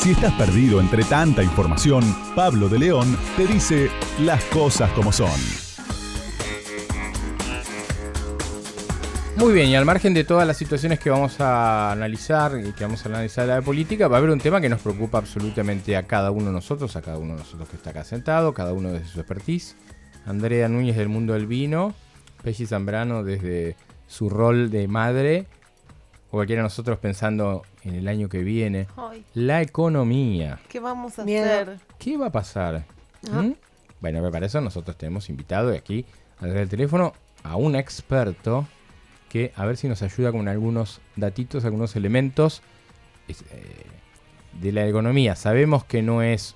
Si estás perdido entre tanta información, Pablo de León te dice las cosas como son. Muy bien, y al margen de todas las situaciones que vamos a analizar y que vamos a analizar de la política, va a haber un tema que nos preocupa absolutamente a cada uno de nosotros, que está acá sentado, cada uno desde su expertise. Andrea Núñez del mundo del vino, Pesci Zambrano desde su rol de madre, o cualquiera de nosotros pensando en el año que viene. Ay, La economía. ¿qué vamos a Miedo. hacer? ¿Qué va a pasar? Ah. Bueno, para eso nosotros tenemos invitado aquí, a través del teléfono, a un experto que a ver si nos ayuda con algunos datitos, algunos elementos de la economía. Sabemos que no es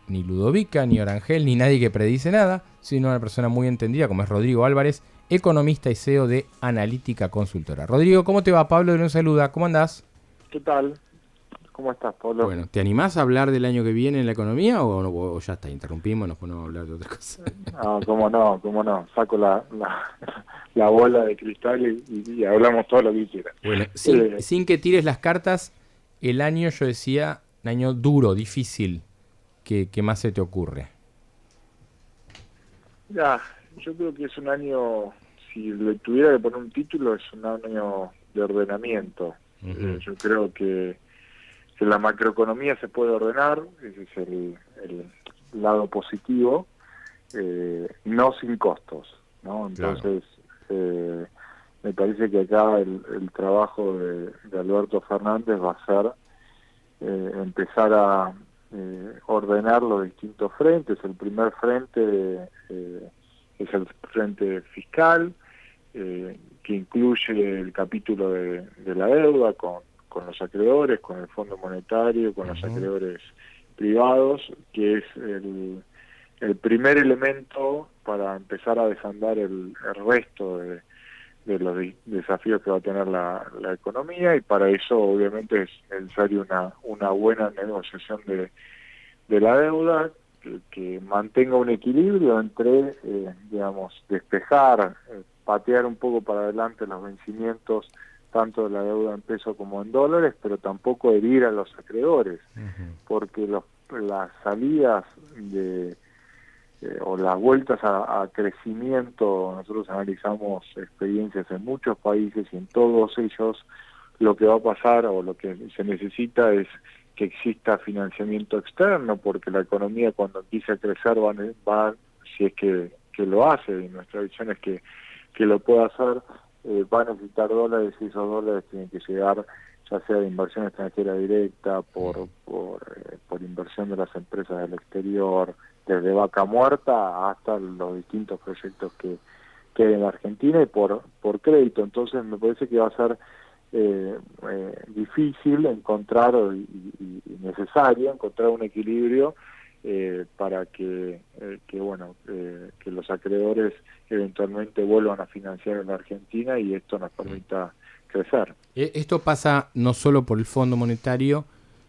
ni Ludovica, ni Orangel, ni nadie que predice nada, sino una persona muy entendida como es Rodrigo Álvarez, economista y CEO de Analítica Consultora. Rodrigo, ¿cómo te va? Pablo de León saluda, ¿cómo andás? ¿Qué tal? ¿Cómo estás, Pablo? Bueno, ¿te animás a hablar del año que viene en la economía o ya está, interrumpimos, nos ponemos a hablar de otra cosa? Cómo no. Saco la bola de cristal y hablamos todo lo que quieras. Bueno, sin que tires las cartas, el año, yo decía, un año duro, difícil, ¿qué más se te ocurre? Ya, yo creo que es un año, si le tuviera que poner un título, es un año de ordenamiento. Uh-huh. Yo creo que la macroeconomía se puede ordenar, ese es el lado positivo, no sin costos, ¿no? Entonces, claro. Me parece que acá el trabajo de Alberto Fernández va a ser empezar a ordenar los distintos frentes. El primer frente es el frente fiscal, que incluye el capítulo de la deuda con los acreedores, con el Fondo Monetario, con los acreedores privados, que es el primer elemento para empezar a desandar el resto de los desafíos que va a tener la economía, y para eso obviamente es necesario una buena negociación de la deuda que mantenga un equilibrio entre, despejar, patear un poco para adelante los vencimientos tanto de la deuda en peso como en dólares, pero tampoco herir a los acreedores, porque las salidas o las vueltas a crecimiento, nosotros analizamos experiencias en muchos países y en todos ellos lo que va a pasar o lo que se necesita es que exista financiamiento externo, porque la economía cuando empiece a crecer va si es que lo hace, y nuestra visión es que lo pueda hacer, va a necesitar dólares, y esos dólares tienen que llegar ya sea de inversión extranjera directa, por inversión de las empresas del exterior, desde vaca muerta hasta los distintos proyectos que hay en la Argentina, y por crédito. Entonces me parece que va a ser difícil encontrar y necesario encontrar un equilibrio para que los acreedores eventualmente vuelvan a financiar en la Argentina y esto nos permita crecer. Esto pasa no solo por el Fondo Monetario,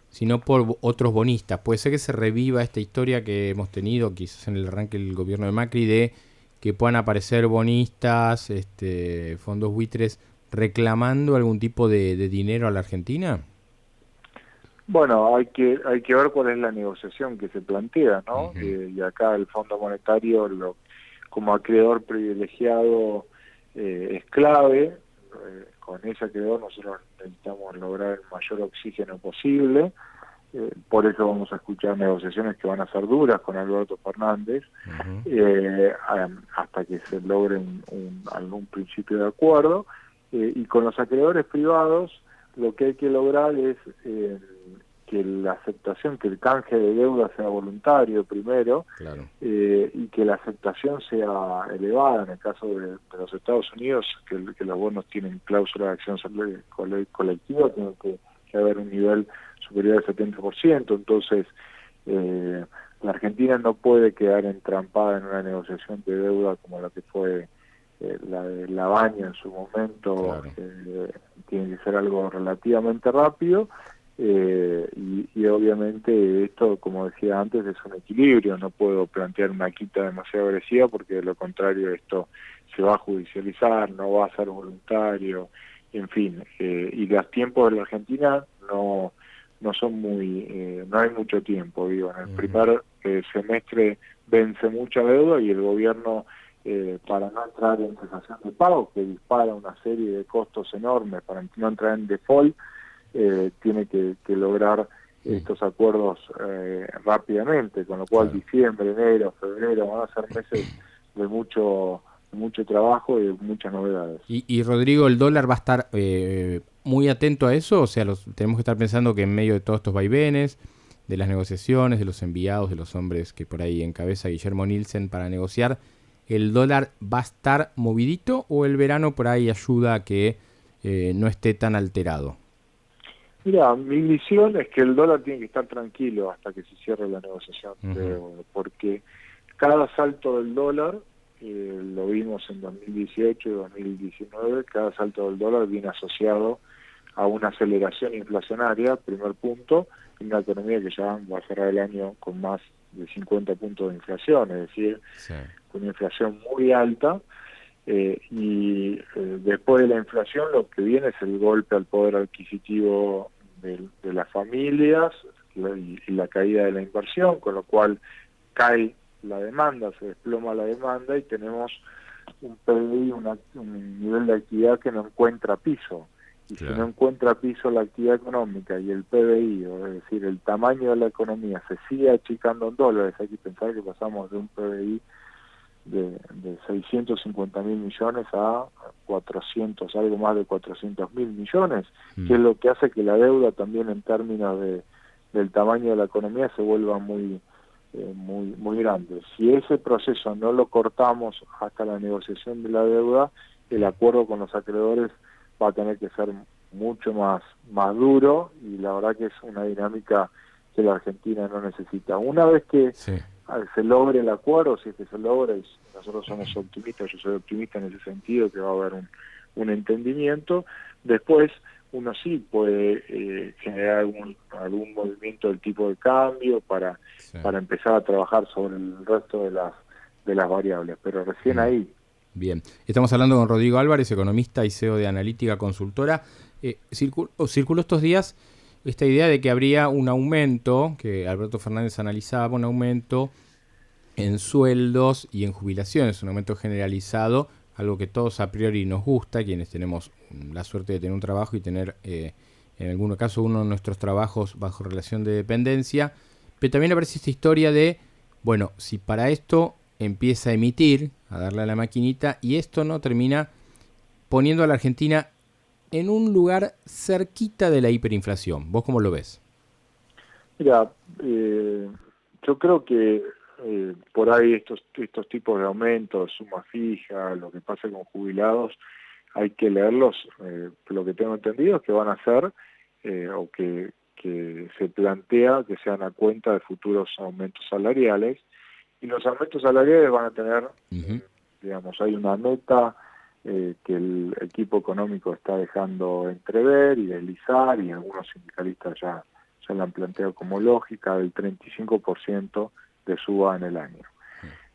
sino por otros bonistas. Puede ser que se reviva esta historia que hemos tenido quizás en el arranque del gobierno de Macri, de que puedan aparecer bonistas, fondos buitres reclamando algún tipo de dinero a la Argentina. Bueno, hay que ver cuál es la negociación que se plantea, ¿no? Y acá el Fondo Monetario, como acreedor privilegiado, es clave. Con ese acreedor nosotros necesitamos lograr el mayor oxígeno posible. Por eso vamos a escuchar negociaciones que van a ser duras con Alberto Fernández, hasta que se logre algún principio de acuerdo. Y con los acreedores privados lo que hay que lograr es que la aceptación, que el canje de deuda sea voluntario primero, claro. Y que la aceptación sea elevada. En el caso de los Estados Unidos, que los bonos tienen cláusula de acción colectiva, tiene que haber un nivel superior al 70%, entonces la Argentina no puede quedar entrampada en una negociación de deuda como la que fue la de La Baña en su momento. Claro. Tiene que ser algo relativamente rápido, y obviamente esto, como decía antes, es un equilibrio. No puedo plantear una quita demasiado agresiva porque de lo contrario esto se va a judicializar, no va a ser voluntario, en fin, y los tiempos de la Argentina no no son no hay mucho tiempo, digo, en el primer semestre vence mucha deuda y el gobierno, para no entrar en cesación de pago, que dispara una serie de costos enormes, para no entrar en default, tiene que lograr estos acuerdos rápidamente, con lo cual diciembre, enero, febrero van a ser meses de mucho trabajo y de muchas novedades. Y Rodrigo, ¿el dólar va a estar muy atento a eso? O sea, tenemos que estar pensando que en medio de todos estos vaivenes, de las negociaciones, de los enviados, de los hombres que por ahí encabeza Guillermo Nielsen para negociar, ¿el dólar va a estar movidito o el verano por ahí ayuda a que no esté tan alterado? Mira, mi visión es que el dólar tiene que estar tranquilo hasta que se cierre la negociación, porque cada salto del dólar, lo vimos en 2018 y 2019, cada salto del dólar viene asociado a una aceleración inflacionaria, primer punto, en una economía que ya va a cerrar el año con más de 50 puntos de inflación, es decir, con una inflación muy alta. Después de la inflación lo que viene es el golpe al poder adquisitivo de las familias y la caída de la inversión, con lo cual cae la demanda, se desploma la demanda y tenemos un PBI, un nivel de actividad que no encuentra piso. Y si no encuentra piso la actividad económica y el PBI, es decir, el tamaño de la economía se sigue achicando en dólares, hay que pensar que pasamos de un PBI de 650.000 millones a 400, algo más de 400.000 millones, que es lo que hace que la deuda también en términos del tamaño de la economía se vuelva muy grande. Si ese proceso no lo cortamos hasta la negociación de la deuda, el acuerdo con los acreedores va a tener que ser mucho más duro, y la verdad que es una dinámica que la Argentina no necesita. Una vez que se logre el acuerdo, si es que se logra, y nosotros somos optimistas, yo soy optimista en ese sentido, que va a haber un entendimiento, después uno sí puede generar algún movimiento del tipo de cambio para empezar a trabajar sobre el resto de las variables, pero recién ahí. Bien, estamos hablando con Rodrigo Álvarez, economista y CEO de Analítica Consultora. Circuló estos días esta idea de que habría un aumento, que Alberto Fernández analizaba, un aumento en sueldos y en jubilaciones, un aumento generalizado, algo que todos a priori nos gusta, quienes tenemos la suerte de tener un trabajo y tener, en algunos casos, uno de nuestros trabajos bajo relación de dependencia. Pero también aparece esta historia de, bueno, si para esto empieza a emitir, a darle a la maquinita, y esto no termina poniendo a la Argentina en un lugar cerquita de la hiperinflación. ¿Vos cómo lo ves? Mira, yo creo que por ahí estos tipos de aumentos, suma fija, lo que pasa con jubilados, hay que leerlos. Lo que tengo entendido es que van a ser, o que se plantea que sean a cuenta de futuros aumentos salariales, y los aumentos salariales van a tener, digamos, hay una meta que el equipo económico está dejando entrever y deslizar, y algunos sindicalistas ya la han planteado como lógica, del 35% de suba en el año.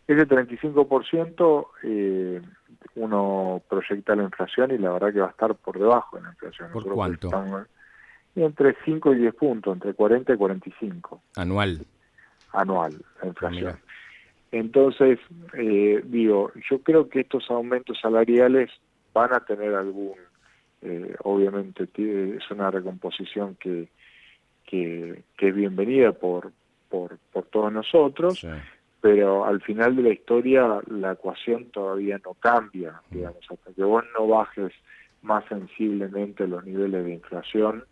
Ese 35%, uno proyecta la inflación y la verdad que va a estar por debajo de la inflación. ¿Por cuánto? Entre 5 y 10 puntos, entre 40 y 45. Anual, la inflación. Entonces, yo creo que estos aumentos salariales van a tener obviamente es una recomposición que es bienvenida por todos nosotros, pero al final de la historia la ecuación todavía no cambia, digamos, hasta que vos no bajes más sensiblemente los niveles de inflación,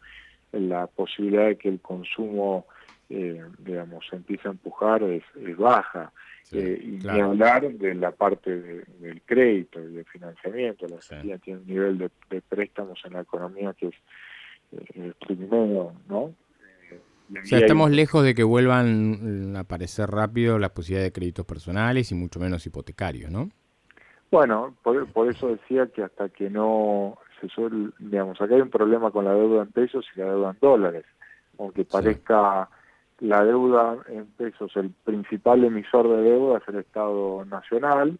la posibilidad de que el consumo digamos, se empiece a empujar es baja. Y ni hablar de la parte del crédito y del financiamiento. La Argentina tiene un nivel de préstamos en la economía que es primero, ¿no? O sea, estamos lejos de que vuelvan a aparecer rápido las posibilidades de créditos personales y mucho menos hipotecarios, ¿no? Bueno, por eso decía que hasta que no se suele, digamos, acá hay un problema con la deuda en pesos y la deuda en dólares. Aunque parezca la deuda en pesos, el principal emisor de deuda es el Estado Nacional,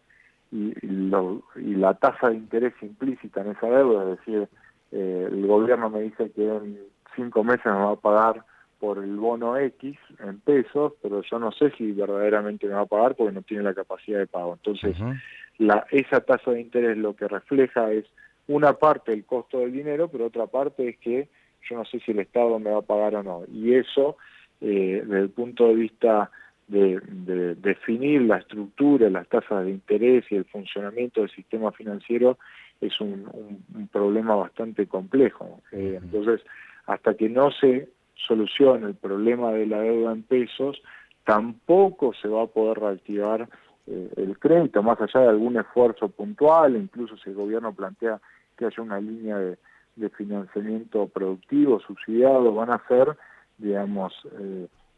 y la tasa de interés implícita en esa deuda, es decir, el gobierno me dice que en 5 meses me va a pagar por el bono X en pesos, pero yo no sé si verdaderamente me va a pagar porque no tiene la capacidad de pago. Entonces, esa tasa de interés lo que refleja es una parte del costo del dinero, pero otra parte es que yo no sé si el Estado me va a pagar o no. Y eso, desde el punto de vista de definir la estructura, las tasas de interés y el funcionamiento del sistema financiero, es un problema bastante complejo. Entonces, hasta que no se solucione el problema de la deuda en pesos, tampoco se va a poder reactivar el crédito, más allá de algún esfuerzo puntual. Incluso si el gobierno plantea que haya una línea de financiamiento productivo, subsidiado, van a ser, digamos,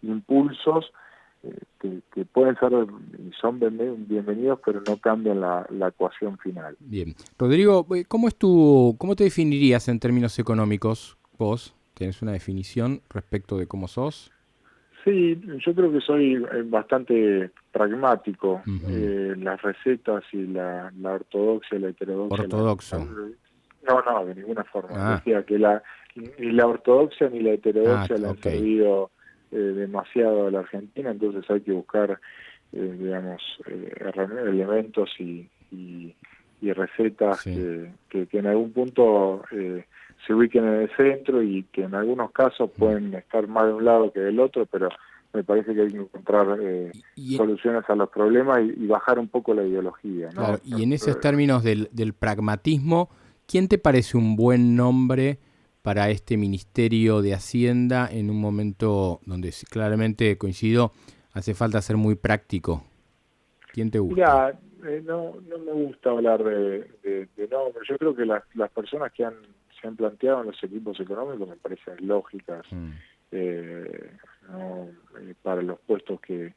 impulsos que pueden ser y son bienvenidos, pero no cambian la ecuación final. Bien. Rodrigo, ¿cómo te definirías en términos económicos vos? ¿Tenés una definición respecto de cómo sos? Sí, yo creo que soy bastante pragmático. Las recetas y la ortodoxia y la heterodoxia... Ortodoxo. No, de ninguna forma. Decía que ni la ortodoxia ni la heterodoxia le han servido demasiado a la Argentina, entonces hay que buscar, digamos, elementos y recetas que en algún punto se ubiquen en el centro y que en algunos casos pueden estar más de un lado que del otro, pero me parece que hay que encontrar soluciones a los problemas y bajar un poco la ideología, ¿no? Claro, y en esos términos del pragmatismo, ¿quién te parece un buen nombre para este Ministerio de Hacienda en un momento donde claramente, coincido, hace falta ser muy práctico? ¿Quién te gusta? Mira, no me gusta hablar de nombres. Yo creo que las personas que se han planteado en los equipos económicos me parecen lógicas para los puestos que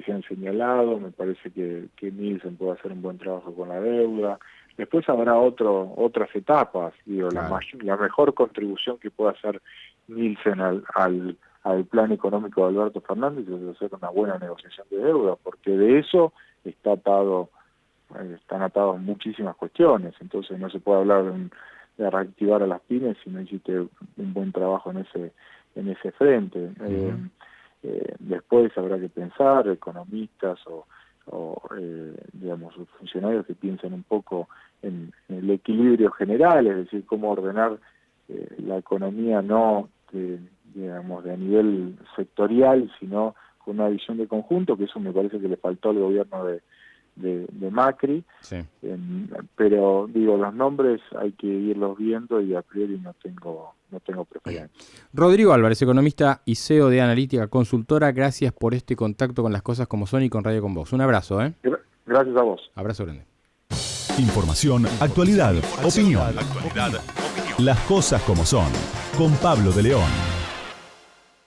se han señalado. Me parece que Nielsen puede hacer un buen trabajo con la deuda. Después habrá otras etapas. Digo, claro. La mejor contribución que pueda hacer Nielsen al plan económico de Alberto Fernández es hacer una buena negociación de deuda, porque de eso están atados muchísimas cuestiones. Entonces no se puede hablar de reactivar a las pymes si no hiciste un buen trabajo en ese frente. Después habrá que pensar, economistas o digamos, funcionarios que piensen un poco en el equilibrio general, es decir, cómo ordenar la economía no digamos de nivel sectorial, sino con una visión de conjunto, que eso me parece que le faltó al gobierno de Macri. Sí. Pero digo, los nombres hay que irlos viendo y a priori no tengo preferencia. Rodrigo Álvarez, economista y CEO de Analítica Consultora, gracias por este contacto con Las Cosas Como Son y con Radio Con Vos. Un abrazo. Gracias a vos. Abrazo grande. Información, actualidad, opinión. Las Cosas Como Son, con Pablo de León.